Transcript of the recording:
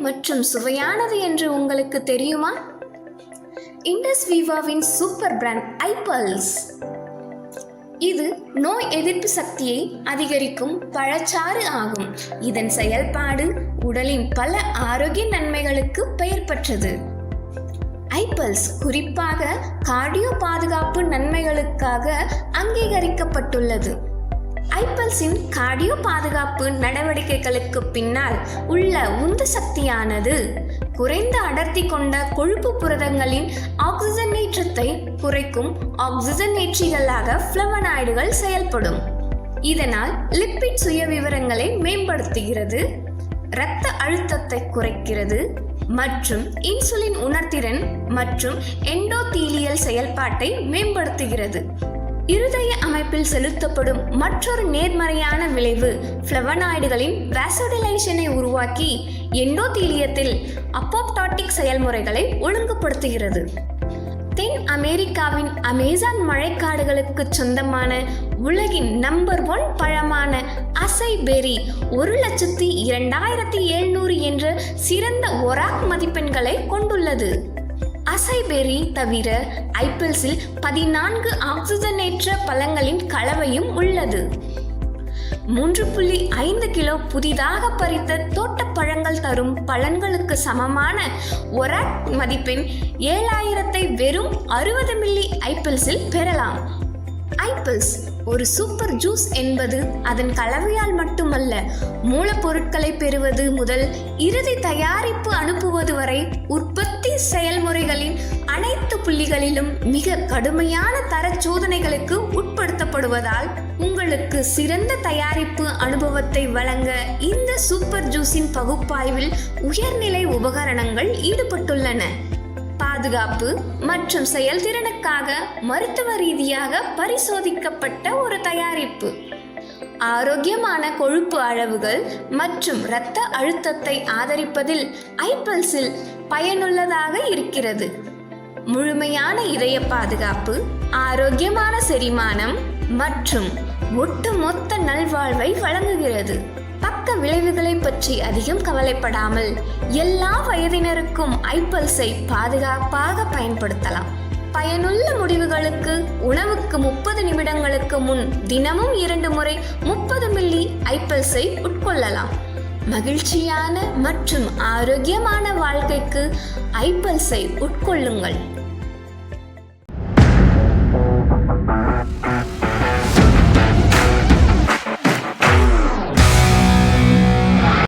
மற்றும் சுவையானது என்று உங்களுக்கு தெரியுமா? இண்டஸ் விவாவின் சூப்பர் பிராண்ட் ஐபல்ஸ். இது நோய் எதிர்ப்பு சக்தியை அதிகரிக்கும் பழச்சாறு ஆகும். இதன் செயல்பாடு உடலின் பல ஆரோக்கிய நன்மைகளுக்கு பெயர் பெற்றது. ஐபல்ஸ் குறிப்பாக கார்டியோ பாதுகாப்பு நன்மைகளுக்காக அங்கீகரிக்கப்பட்டுள்ளது. ஐபல்ஸின் கார்டியோ பாதுகாப்பு நடவடிக்கைகளுக்கு பின்னால் உள்ள உந்து சக்தியானது குறைந்த அடர்த்தி கொண்ட கொழுப்பு புரதங்களின் ஆக்சிஜனேற்றத்தை குறைக்கும் ஆக்சிஜனேற்றிகளாக ஃப்ளவனாய்டுகள் செயல்படும். இதனால் லிப்பிட் சுயவிவரங்களை மேம்படுத்துகிறது, இரத்த அழுத்தத்தை குறைக்கிறது மற்றும் இன்சுலின் உணர்திறன் மற்றும் எண்டோதீலியல் செயல்பாட்டை மேம்படுத்துகிறது. இருதய அமைப்பில் செலுத்தப்படும் மற்றொரு நேர்மறையான விளைவு ஃப்ளவனாய்டுகளின் வாசோடிலேஷனை உருவாக்கி எண்டோதீலியத்தில் அப்போப்டாட்டிக் செயல்முறைகளை ஒழுங்குபடுத்துகிறது. தென் அமெரிக்காவின் அமேசான் மழைக்காடுகளுக்கு சொந்தமான உலகின் நம்பர் 1 பழமான அசை பெர்ரி 1,02,700 என்ற சிறந்த ஒராக் மதிப்பெண்களை கொண்டுள்ளது. அசை பெர்ரி தவிர ஐபல்ஸில் 14 ஆக்சிஜனேற்ற பழங்களின் கலவையும் உள்ளது. 3.5 கிலோ புதிதாக பறித்த தோட்டப்பழங்கள் தரும் பலன்களுக்கு சமமான ஒராக் மதிப்பெண் 7000 வெறும் 60 மில்லி ஐபல்ஸில் பெறலாம். ஐபல்ஸ் ஒரு சூப்பர் ஜூஸ் என்பது அதன் கலவையால் மட்டுமல்ல, மூலப்பொருட்களை பெறுவது முதல் இறுதி தயாரிப்பு அனுப்புவது வரை உற்பத்தி செயல்முறைகளின் அனைத்து புள்ளிகளிலும் மிக கடுமையான தர சோதனைகளுக்கு உட்படுத்தப்படுவதால் உங்களுக்கு சிறந்த தயாரிப்பு அனுபவத்தை வழங்க இந்த சூப்பர் ஜூஸின் பகுப்பாய்வில் உயர்நிலை உபகரணங்கள் ஈடுபட்டுள்ளன. பாதுகாப்பு மற்றும் செயல்திறனுக்காக மருத்துவ ரீதியாக பரிசோதிக்கப்பட்ட ஒரு தயாரிப்பு. ஆரோக்கியமான கொழுப்பு அளவுகள் மற்றும் இரத்த அழுத்தத்தை ஆதரிப்பதில் ஐபல்ஸில் பயனுள்ளதாக இருக்கிறது. முழுமையான இதய பாதுகாப்பு, ஆரோக்கியமான செரிமானம் மற்றும் ஒட்டுமொத்த நல்வாழ்வை வழங்குகிறது. பக்க விளைவுகளை பற்றி அதிகம் கவலைப்படாமல் எல்லா வயதினருக்கும் ஐபல்ஸை பாதுகாப்பாக பயன்படுத்தலாம். பயனுள்ள முடிவுகளுக்கு உணவுக்கு 30 நிமிடங்களுக்கு முன் தினமும் 2 முறை 30 மில்லி ஐபல்ஸை உட்கொள்ளலாம். மகிழ்ச்சியான மற்றும் ஆரோக்கியமான வாழ்க்கைக்கு ஐபல்ஸை உட்கொள்ளுங்கள்.